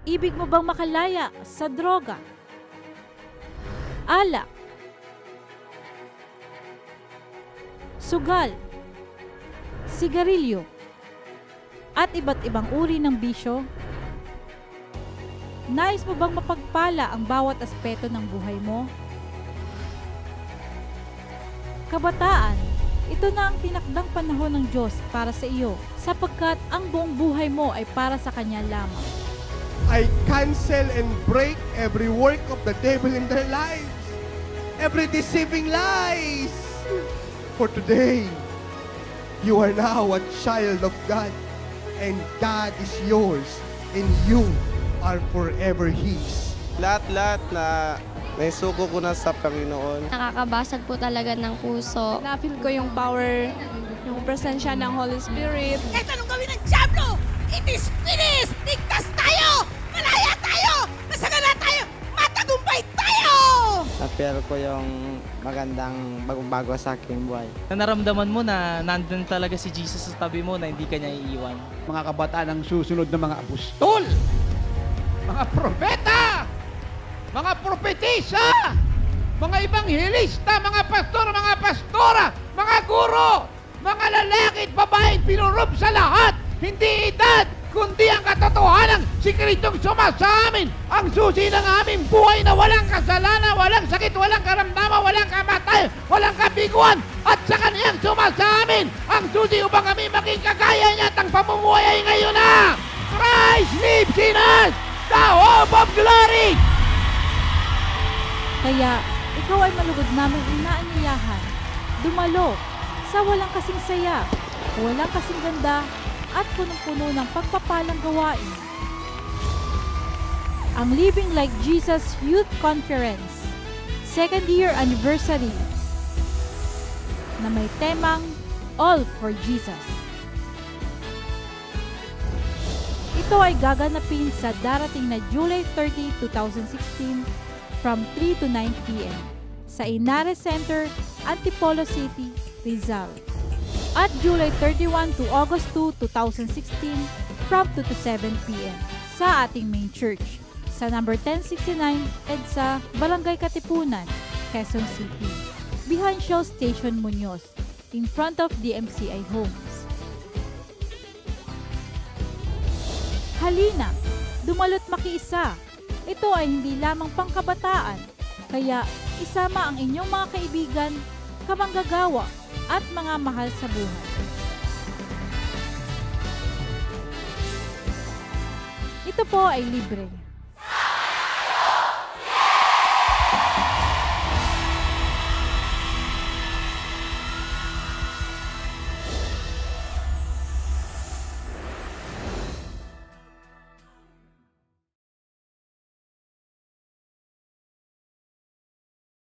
Ibig mo bang makalaya sa droga, alak, sugal, sigarilyo, at iba't ibang uri ng bisyo? Nais mo bang mapagpala ang bawat aspeto ng buhay mo? Kabataan, ito na ang tinakdang panahon ng Diyos para sa iyo, sapagkat ang buong buhay mo ay para sa Kanya lamang. I cancel and break every work of the devil in their lives, every deceiving lies. For today, you are now a child of God, and God is yours, and you are forever His. Lahat-lahat na naisuko ko na sa Panginoon. Nakakabasag po talaga ng puso. Na-feel ko yung power, yung presensya ng Holy Spirit. Kahit anong gawin ng Diablo, it is finished! Ligtas tayo! Malaya tayo! Masagana tayo! Matagumpay tayo! Na-feel ko yung magandang bagong-bago sa aking buhay. Naramdaman mo na nandun talaga si Jesus sa tabi mo, na hindi ka niya iiwan. Mga kabataan ang susunod na mga apostol, mga propeta, mga propetisa, mga ebanghilista, mga pastor, mga pastora, mga guro, mga lalaki at babaeng pinurob sa lahat. Hindi edad, kundi ang katotohanan, si Kristong sumasa amin, ang susi ng aming buhay na walang kasalanan, walang sakit, walang karamdaman, walang kamatay, walang kabiguan, at sa kaniyang sumasa amin, ang susi upang kami maging kagaya niya at ang pamumuhay ay ngayon na. Christ lives in us, the hope of glory! Kaya ikaw ay malugod namin inaanyayahan, dumalo sa walang kasing saya, walang kasing ganda, at punong-puno ng pagpapalang gawain. Ang Living Like Jesus Youth Conference, 2nd year anniversary, na may temang All for Jesus. Ito ay gaganapin sa darating na July 30, 2016 from 3 to 9 p.m. sa Inares Center, Antipolo City, Rizal. At July 31 to August 2, 2016 from 2 to 7 p.m. sa ating main church sa number 1069 EDSA, Barangay Katipunan, Quezon City, behind Shell Station Muñoz, in front of DMCI Homes. Halina, dumalo't makiisa. Ito ay hindi lamang pangkabataan, kaya isama ang inyong mga kaibigan, kamanggagawa, at mga mahal sa buhay. Ito po ay libre.